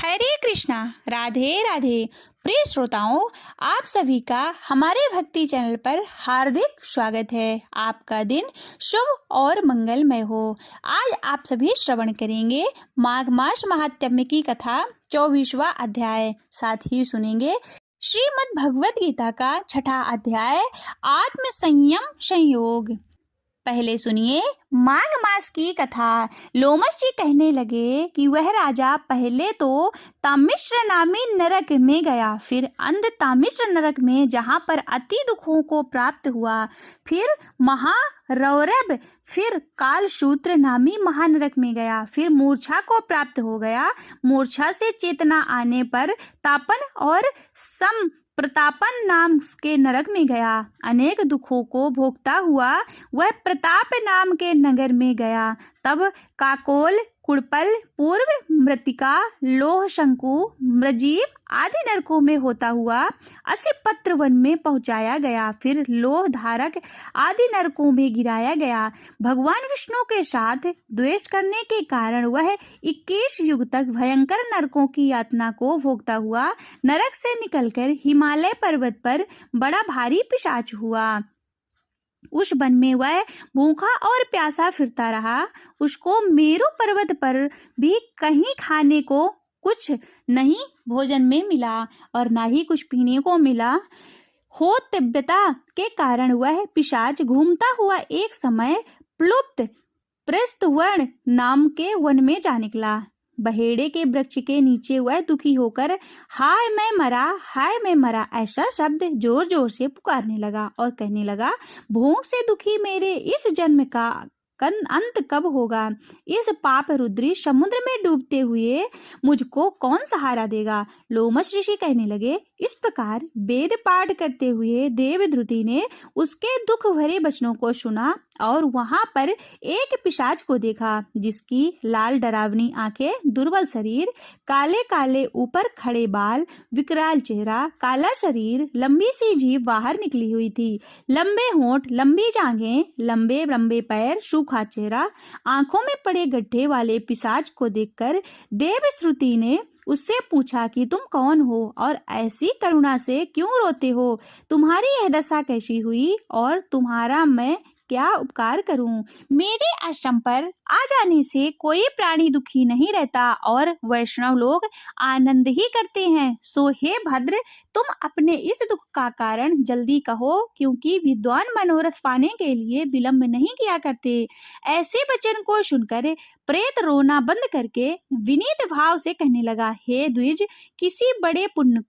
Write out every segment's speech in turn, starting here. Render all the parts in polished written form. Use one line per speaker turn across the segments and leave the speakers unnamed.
हरे कृष्णा, राधे राधे। प्रिय श्रोताओं, आप सभी का हमारे भक्ति चैनल पर हार्दिक स्वागत है। आपका दिन शुभ और मंगलमय हो। आज आप सभी श्रवण करेंगे माघ मास महात्म्य की कथा 24वां अध्याय। साथ ही सुनेंगे श्रीमद् भगवद गीता का 6ठा अध्याय आत्म संयम संयोग। पहले सुनिए माघ मास की कथा। लोमश जी कहने लगे कि वह राजा पहले तो तामिश्र नामी नरक में गया, फिर अंध तामिश्र नरक में जहाँ पर अति दुखों को प्राप्त हुआ, फिर महारौरभ, फिर कालशूत्र नामी महानरक में गया, फिर मूर्छा को प्राप्त हो गया। मूर्छा से चेतना आने पर तापन और सम प्रतापन नाम के नरक में गया। अनेक दुखों को भोगता हुआ वह प्रताप नाम के नगर में गया। तब काकोल, कुड़पल, पूर्व मृतिका, लोह शंकु, मृजीव आदि नरकों में होता हुआ असिपत्र वन में पहुंचाया गया। फिर लोह धारक आदि नरकों में गिराया गया। भगवान विष्णु के साथ द्वेष करने के कारण वह 21 युग तक भयंकर नरकों की यातना को भोगता हुआ नरक से निकलकर हिमालय पर्वत पर बड़ा भारी पिशाच हुआ। उस वन में वह भूखा और प्यासा फिरता रहा। उसको मेरु पर्वत पर भी कहीं खाने को कुछ नहीं भोजन में मिला और ना ही कुछ पीने को मिला। हो तिब्बता के कारण वह पिशाच घूमता हुआ एक समय प्लुप्त प्रस्थवर्ण नाम के वन में जा निकला। बहेड़े के वृक्ष के नीचे वह दुखी होकर हाय मैं मरा ऐसा शब्द जोर जोर से पुकारने लगा और कहने लगा, भूख से दुखी मेरे इस जन्म का अंत कब होगा? इस पाप रुद्री समुद्र में डूबते हुए मुझको कौन सहारा देगा? लोमश ऋषि कहने लगे, इस प्रकार वेद पाठ करते हुए देवद्रुति ने उसके दुख भरे वचनों को सुना और वहां पर एक पिशाच को देखा, जिसकी लाल डरावनी आंखें, दुर्बल शरीर, काले काले ऊपर खड़े बाल, विकराल चेहरा, काला शरीर, लंबी सी जीभ बाहर निकली हुई थी, लंबे होंठ, लंबी जांघें, लंबे लंबे पैर, सूखा चेहरा। आंखों में पड़े गड्ढे वाले पिशाच को देखकर देवश्रुति ने उससे पूछा कि तुम कौन हो और ऐसी करुणा से क्यों रोते हो? तुम्हारी यह दशा कैसी हुई और तुम्हारा मैं क्या उपकार करूं? मेरे आश्रम पर आ जाने से कोई प्राणी दुखी नहीं रहता और वैष्णव लोग आनंद ही करते हैं। सो हे भद्र, तुम अपने इस दुख का कारण जल्दी कहो, क्योंकि विद्वान मनोरथ पाने के लिए विलंब नहीं किया करते। ऐसे वचन को सुनकर प्रेत रोना बंद करके विनीत भाव से कहने लगा, हे द्विज, किसी बड़े पुण्य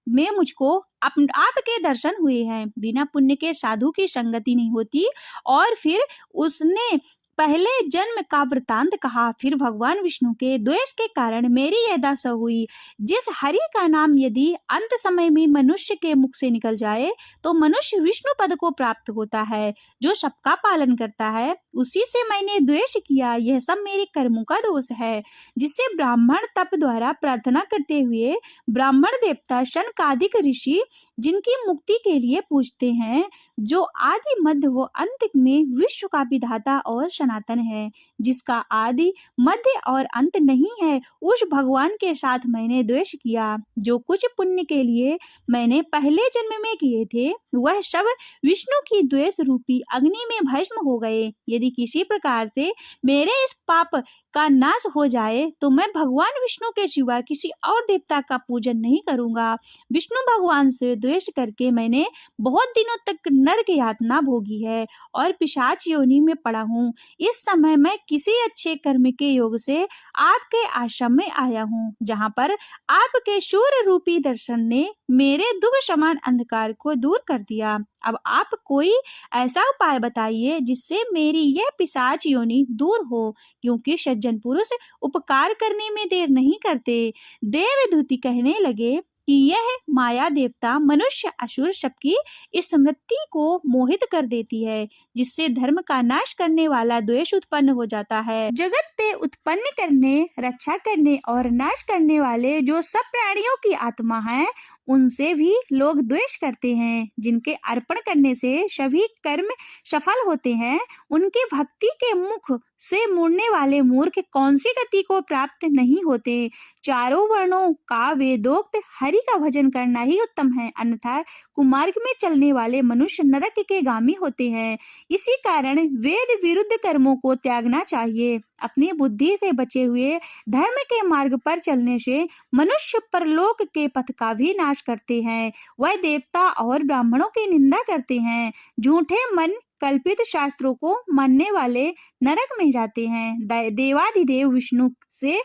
में मुझको आपके दर्शन हुए हैं। बिना पुण्य के साधु की संगति नहीं होती। और फिर उसने पहले जन्म का वृतांत कहा। फिर भगवान विष्णु के द्वेष के कारण मेरी यह दशा हुई। जिस हरि का नाम यदि अंत समय में मनुष्य के मुख से निकल जाए तो मनुष्य विष्णु पद को प्राप्त होता है, जो सबका पालन करता है। उसी से मैंने द्वेष किया। यह सब मेरे कर्मों का दोष है, जिससे ब्राह्मण तप द्वारा प्रार्थना करते हुए ब्राह्मण देवता शनकादिक ऋषि जिनकी मुक्ति के लिए पूछते हैं, जो आदि मध्य व अंत में विश्व का विधाता और सनातन है, जिसका आदि मध्य और अंत नहीं है, उस भगवान के साथ मैंने द्वेष किया। जो कुछ पुण्य के लिए मैंने पहले जन्म में किए थे वह सब विष्णु की द्वेष रूपी अग्नि में भस्म हो गए। यदि किसी प्रकार से मेरे इस पाप का नाश हो जाए तो मैं भगवान विष्णु के सिवा किसी और देवता का पूजन नहीं करूंगा। विष्णु भगवान से द्वेष करके मैंने बहुत दिनों तक नरक यातना भोगी है और पिशाच योनि में पड़ा हूँ। इस समय मैं किसी अच्छे कर्म के योग से आपके आश्रम में आया हूँ, जहाँ पर आपके सूर्य रूपी दर्शन ने मेरे दुख समान अंधकार को दूर कर दिया। अब आप कोई ऐसा उपाय बताइए जिससे मेरी यह पिशाच योनि दूर हो, क्योंकि सज्जन पुरुष उपकार करने में देर नहीं करते। देवदूति कहने लगे कि यह माया देवता मनुष्य असुर सबकी स्मृति को मोहित कर देती है, जिससे धर्म का नाश करने वाला द्वेष उत्पन्न हो जाता है। जगत पे उत्पन्न करने, रक्षा करने और नाश करने वाले जो सब प्राणियों की आत्मा है, उनसे भी लोग द्वेष करते हैं। जिनके अर्पण करने से सभी कर्म सफल होते हैं, उनकी भक्ति के मुख से मुड़ने वाले मूर्ख कौन सी गति को प्राप्त नहीं होते। चारों वर्णों का वेदोक्त हरि का भजन करना ही उत्तम है, अन्यथा कुमार्ग में चलने वाले मनुष्य नरक के गामी होते हैं। इसी कारण वेद विरुद्ध कर्मों को त्यागना चाहिए। अपनी बुद्धि से बचे हुए धर्म के मार्ग पर चलने से मनुष्य परलोक के पथ का भी नाश करते हैं। वह देवता और ब्राह्मणों की निंदा करते हैं। झूठे मन कल्पित शास्त्रों को मानने वाले नरक में जाते हैं। देवाधिदेव विष्णु से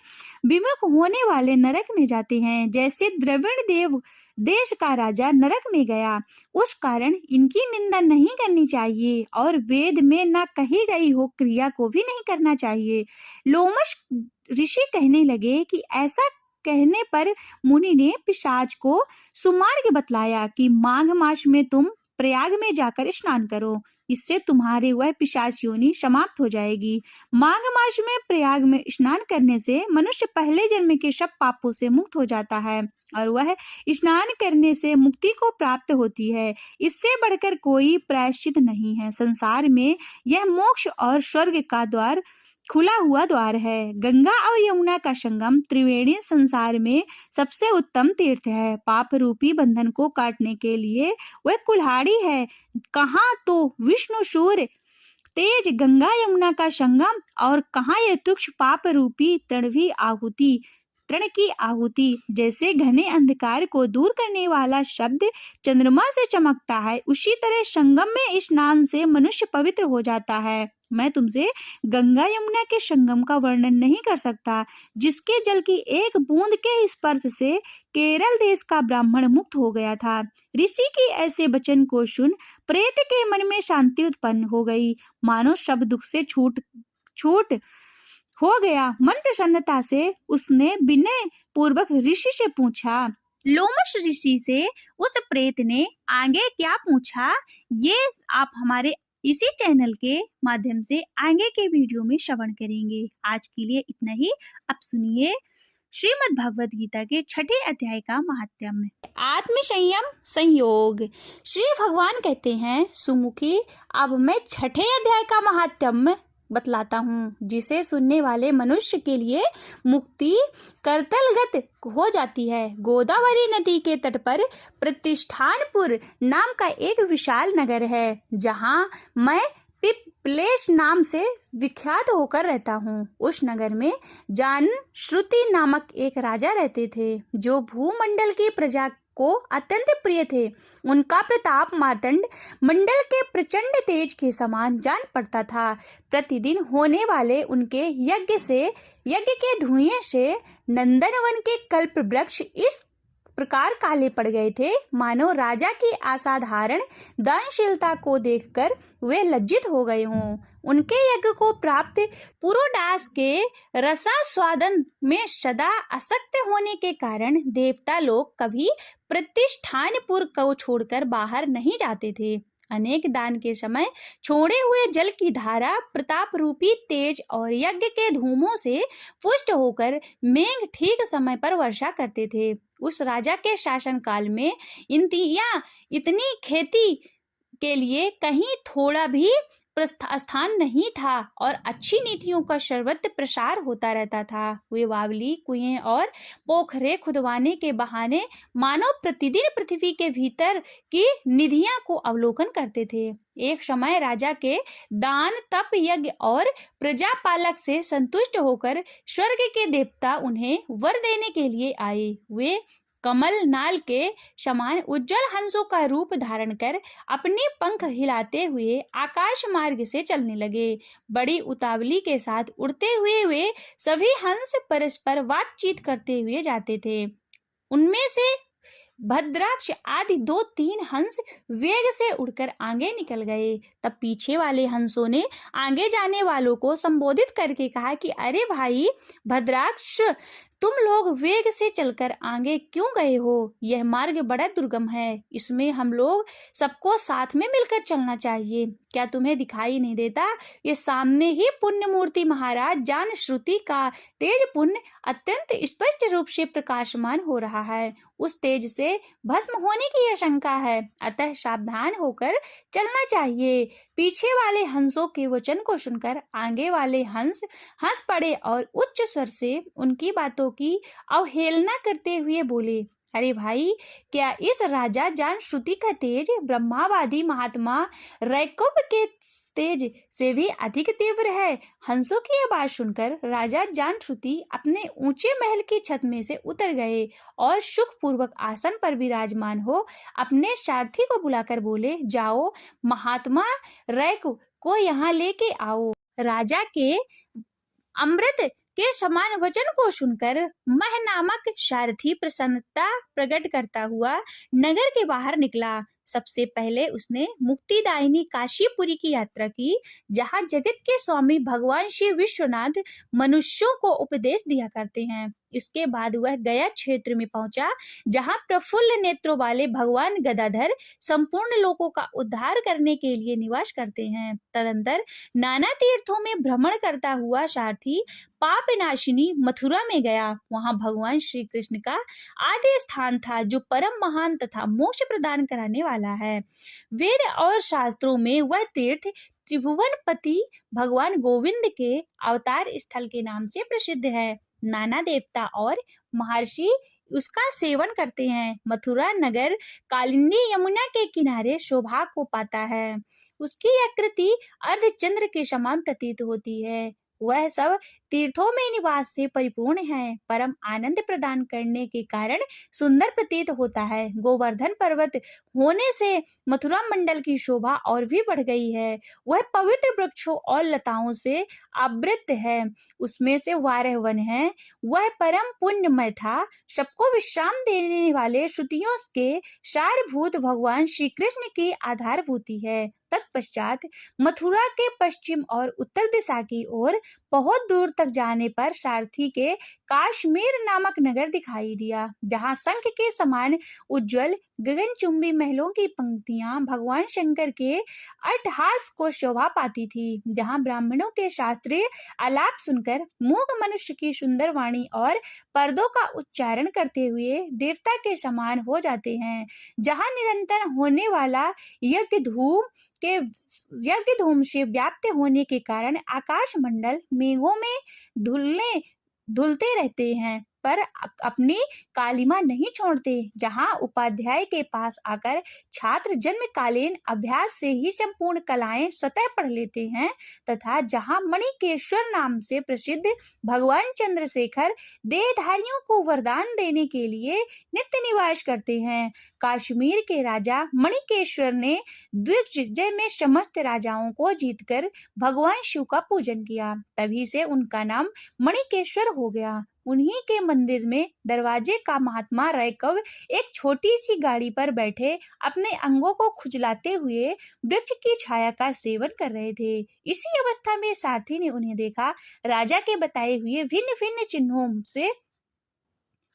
विमुख होने वाले नरक में जाते हैं। जैसे द्रविड़ देव देश का राजा नरक में गया, उस कारण इनकी निंदा नहीं करनी चाहिए और वेद में न कही गई हो क्रिया को भी नहीं करना चाहिए। लोमश ऋषि कहने लगे कि ऐसा कहने पर मुनि ने पिशाच को सुमार्ग बतलाया कि माघ मास में तुम प्रयाग में जाकर स्नान करो, इससे तुम्हारी वह पिशाच योनि समाप्त हो जाएगी। माघ मास में प्रयाग में स्नान करने से मनुष्य पहले जन्म के सब पापों से मुक्त हो जाता है और वह स्नान करने से मुक्ति को प्राप्त होती है। इससे बढ़कर कोई प्रायश्चित नहीं है। संसार में यह मोक्ष और स्वर्ग का द्वार खुला हुआ द्वार है। गंगा और यमुना का संगम त्रिवेणी संसार में सबसे उत्तम तीर्थ है। पाप रूपी बंधन को काटने के लिए वह कुल्हाड़ी है। कहाँ तो विष्णु सूर्य तेज गंगा यमुना का संगम और कहाँ यह तुक्ष पाप रूपी तृण की आहुति। जैसे घने अंधकार को दूर करने वाला शब्द चंद्रमा से चमकता है, उसी तरह संगम में स्नान से मनुष्य पवित्र हो जाता है। मैं तुमसे गंगा यमुना के संगम का वर्णन नहीं कर सकता, जिसके जल की एक बूंद के स्पर्श से केरल देश का ब्राह्मण मुक्त हो गया था। ऋषि की ऐसे वचन को सुन प्रेत के मन में शांति उत्पन्न हो गई, मानो सब दुख से छूट हो गया। मन प्रसन्नता से उसने विनय पूर्वक ऋषि से पूछा। लोमश ऋषि से उस प्रेत ने आगे क्या पूछा, ये आप हमारे इसी चैनल के माध्यम से आगे के वीडियो में श्रवण करेंगे। आज के लिए इतना ही। अब सुनिए श्रीमद् भगवद गीता के 6ठे अध्याय का महात्म्य। आत्म संयम संयोग। श्री भगवान कहते हैं, सुमुखी अब मैं 6ठे अध्याय का महात्म्य बतलाता हूँ, जिसे सुनने वाले मनुष्य के लिए मुक्ति करतलगत हो जाती है। गोदावरी नदी के तट पर प्रतिष्ठानपुर नाम का एक विशाल नगर है, जहाँ मैं पिपलेश नाम से विख्यात होकर रहता हूँ। उस नगर में जान श्रुति नामक एक राजा रहते थे, जो भूमंडल की प्रजा को अत्यंत प्रिय थे। उनका प्रताप मार्तंड मंडल के प्रचंड तेज के समान जान पड़ता था। प्रतिदिन होने वाले उनके यज्ञ के धुएं से नंदनवन के कल्प वृक्ष इस प्रकार काले पड़ गए थे, मानो राजा की असाधारण दानशीलता को देखकर वे लज्जित हो गए हों। उनके यज्ञ को प्राप्त पुरोडास के रसास्वादन में सदा आसक्त होने के कारण देवता लोग कभी प्रतिष्ठानपुर को छोड़कर बाहर नहीं जाते थे। अनेक दान के समय छोड़े हुए जल की धारा प्रताप रूपी तेज और यज्ञ के धूमों से पुष्ट होकर मेघ ठीक समय पर वर्षा करते थे। उस राजा के शासन काल में इतनी खेती के लिए कहीं थोड़ा भी स्थान नहीं था और अच्छी नीतियों का सर्वत्र प्रसार होता रहता था। वे बावली, कुएं और पोखरे खुदवाने के बहाने मानव प्रतिदिन पृथ्वी के भीतर की निधियां को अवलोकन करते थे। एक समय राजा के दान, तप, यज्ञ और प्रजापालक से संतुष्ट होकर स्वर्ग के देवता उन्हें वर देने के लिए आए। वे कमल नाल के समान उज्जवल हंसों का रूप धारण कर अपने पंख हिलाते हुए आकाश मार्ग से चलने लगे। बड़ी उतावली के साथ उड़ते हुए वे सभी हंस परस्पर बातचीत करते हुए जाते थे। उनमें से भद्राक्ष आदि 2-3 हंस वेग से उड़कर आगे निकल गए। तब पीछे वाले हंसों ने आगे जाने वालों को संबोधित करके कहा कि अरे भाई भद्राक्ष, तुम लोग वेग से चलकर आगे क्यों गए हो? यह मार्ग बड़ा दुर्गम है, इसमें हम लोग सबको साथ में मिलकर चलना चाहिए। क्या तुम्हें दिखाई नहीं देता? ये सामने ही पुण्य मूर्ति महाराज जान श्रुति का तेज पुण्य अत्यंत स्पष्ट रूप से प्रकाशमान हो रहा है। उस तेज से भस्म होने की आशंका है, अतः सावधान होकर चलना चाहिए। पीछे वाले हंसों के वचन को सुनकर आगे वाले हंस हंस पड़े और उच्च स्वर से उनकी बातों की अवहेलना करते हुए बोले, अरे भाई, क्या इस राजा जान श्रुति का तेज ब्रह्मावादी महात्मा रैकब के तेज से भी अधिक तीव्र है? हंसों की आवाज सुनकर राजा जान श्रुति अपने ऊंचे महल की छत में से उतर गए और सुख पूर्वक आसन पर विराजमान हो अपने सारथी को बुलाकर बोले, जाओ महात्मा रैक को यहाँ लेके आओ। राजा के अमृत के समान वचन को सुनकर मह नामक सारथी प्रसन्नता प्रकट करता हुआ नगर के बाहर निकला। सबसे पहले उसने मुक्तिदायिनी काशीपुरी की यात्रा की, जहाँ जगत के स्वामी भगवान श्री विश्वनाथ मनुष्यों को उपदेश दिया करते हैं। इसके बाद वह गया क्षेत्र में पहुंचा, जहाँ प्रफुल्ल नेत्रों वाले भगवान गदाधर संपूर्ण लोगों का उद्धार करने के लिए निवास करते हैं। तदंतर नाना तीर्थों में भ्रमण करता हुआ सारथी पाप नाशिनी मथुरा में गया। वहां भगवान श्री कृष्ण का आदि स्थान था, जो परम महान तथा मोक्ष प्रदान कराने वाला है। वेद और शास्त्रों में वह तीर्थ त्रिभुवनपति भगवान गोविंद के अवतार स्थल के नाम से प्रसिद्ध है। नाना देवता और महर्षि उसका सेवन करते हैं। मथुरा नगर कालिंदी यमुना के किनारे शोभा को पाता है। उसकी आकृति अर्धचंद्र के समान प्रतीत होती है। वह सब तीर्थों में निवास से परिपूर्ण है, परम आनंद प्रदान करने के कारण सुंदर प्रतीत होता है। गोवर्धन पर्वत होने से मथुरा मंडल की शोभा और भी बढ़ गई है। वह पवित्र वृक्षों और लताओं से आवृत है, उसमें से 12 वन है। वह परम पुण्यमय था। सबको विश्राम देने वाले श्रुतियों के सारभूत भगवान श्री कृष्ण की आधारभूति है। तत्पश्चात मथुरा के पश्चिम और उत्तर दिशा की ओर बहुत दूर तक जाने पर सारथी के काश्मीर नामक नगर दिखाई दिया, जहाँ शंख के समान उज्जवल गगनचुंबी महलों की पंक्तियां भगवान शंकर के अट्टहास को शोभा पाती थी, जहाँ ब्राह्मणों के शास्त्रीय आलाप सुनकर मूक मनुष्य की सुंदर वाणी और पर्दों का उच्चारण करते हुए देवता के समान हो जाते हैं, जहाँ निरंतर होने वाला यज्ञ धूम से व्याप्त होने के कारण आकाश मंडल मेघों में धुलते रहते हैं, पर अपनी कालिमा नहीं छोड़ते। जहाँ उपाध्याय के पास आकर छात्र जन्मकालीन अभ्यास से ही संपूर्ण कलाएं स्वतः पढ़ लेते हैं, तथा जहाँ मणिकेश्वर नाम से प्रसिद्ध भगवान चंद्रशेखर देहधारियों को वरदान देने के लिए नित्य निवास करते हैं। काश्मीर के राजा मणिकेश्वर ने दिग्विजय में समस्त राजाओं को जीतकर भगवान शिव का पूजन किया, तभी से उनका नाम मणिकेश्वर हो गया। उन्हीं के मंदिर में दरवाजे का महात्मा रैकव एक छोटी सी गाड़ी पर बैठे अपने अंगों को खुजलाते हुए वृक्ष की छाया का सेवन कर रहे थे। इसी अवस्था में सारथी ने उन्हें देखा। राजा के बताए हुए भिन्न भिन्न चिन्हों से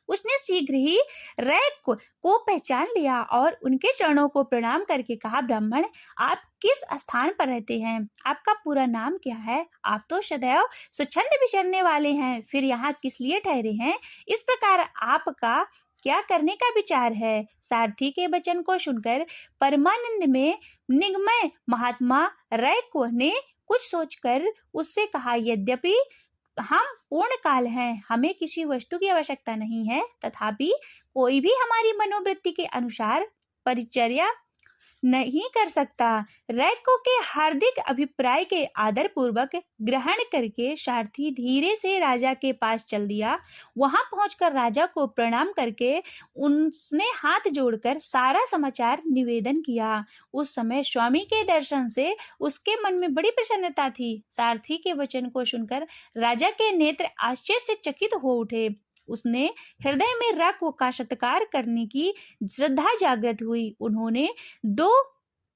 उसने शीघ्र ही रैक को पहचान लिया और उनके चरणों को प्रणाम करके कहा, ब्राह्मण, आप किस स्थान पर रहते हैं? आपका पूरा नाम क्या है? आप तो सदैव स्वच्छंद विचरने वाले हैं, फिर यहाँ किस लिए ठहरे हैं? इस प्रकार आपका क्या करने का विचार है? सारथी के वचन को सुनकर परमानंद में निगमय महात्मा रैक ने कुछ सोचकर उससे कहा, यद्यपि हम पूर्ण काल हैं, हमें किसी वस्तु की आवश्यकता नहीं है, तथापि कोई भी हमारी मनोवृत्ति के अनुसार परिचर्या नहीं कर सकता। रैको के हार्दिक अभिप्राय के आदर पूर्वक ग्रहण करके सारथी धीरे से राजा के पास चल दिया। वहां पहुंचकर राजा को प्रणाम करके उसने हाथ जोड़कर सारा समाचार निवेदन किया। उस समय स्वामी के दर्शन से उसके मन में बड़ी प्रसन्नता थी। सारथी के वचन को सुनकर राजा के नेत्र आश्चर्य से चकित हो उठे। उसने हृदय में रख का सत्कार करने की श्रद्धा जागृत हुई। उन्होंने 2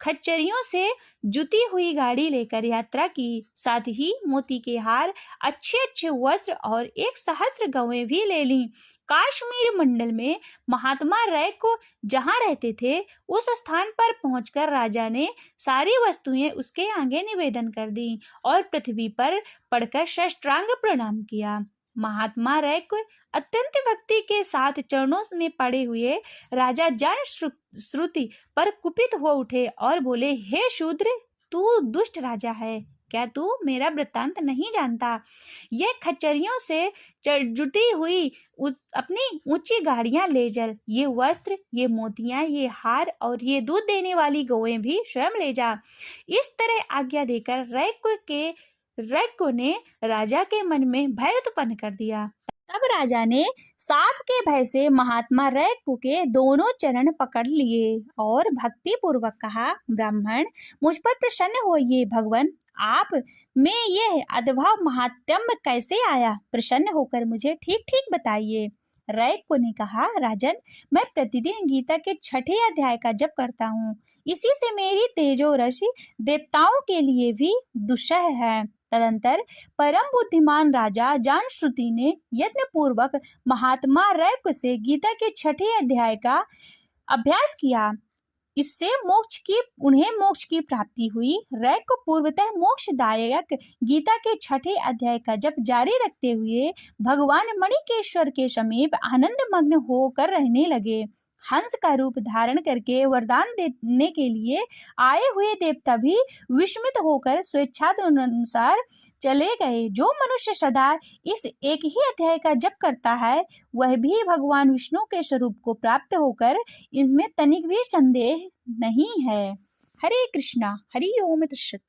खच्चरियों से जुती हुई गाड़ी लेकर यात्रा की, साथ ही मोती के हार, अच्छे अच्छे वस्त्र और 1 सहस्त्र गवें भी ले लीं। कश्मीर मंडल में महात्मा राय को जहाँ रहते थे, उस स्थान पर पहुंचकर राजा ने सारी वस्तुएं उसके आगे निवेदन कर दी और पृथ्वी पर पड़कर साष्टांग प्रणाम किया। महात्मा राय को अत्यंत भक्ति के साथ चरणों में पड़े हुए राजा जनश्रुति पर कुपित हो उठे और बोले, हे शूद्र, तू दुष्ट राजा है, क्या तू मेरा वृत्तांत नहीं जानता? ये खच्चरियों से जुटी हुई अपनी ऊंची गाड़ियां ले चल, ये वस्त्र, ये मोतियां, ये हार और ये दूध देने वाली गौएं भी स्वयं ले जा। इस तरह आज्ञा देकर रैको ने राजा के मन में भय उत्पन्न कर दिया। तब राजा ने सांप के भय से महात्मा रैको के दोनों चरण पकड़ लिए और भक्ति पूर्वक कहा, ब्राह्मण, मुझ पर प्रसन्न होइए। भगवान, आप में यह अद्भुत महात्म्य कैसे आया? प्रसन्न होकर मुझे ठीक ठीक बताइए। रैको ने कहा, राजन, मैं प्रतिदिन गीता के 6ठे अध्याय का जप करता हूँ। इसी से मेरी तेजो रश्मि देवताओं के लिए भी दुस्सह है। तदंतर परम बुद्धिमान राजा जनश्रुति ने यत्न पूर्वक महात्मा रैको से गीता के 6ठे अध्याय का अभ्यास किया। इससे उन्हें मोक्ष की प्राप्ति हुई। रैको पूर्वतः मोक्षदायक गीता के 6ठे अध्याय का जप जारी रखते हुए भगवान मणिकेश्वर के समीप आनंद मग्न होकर रहने लगे। हंस का रूप धारण करके वरदान देने के लिए आए हुए देवता भी विस्मित होकर स्वेच्छानुसार चले गए। जो मनुष्य सदा इस एक ही अध्याय का जप करता है, वह भी भगवान विष्णु के स्वरूप को प्राप्त होकर, इसमें तनिक भी संदेह नहीं है। हरे कृष्णा, हरि ओम तत्सत।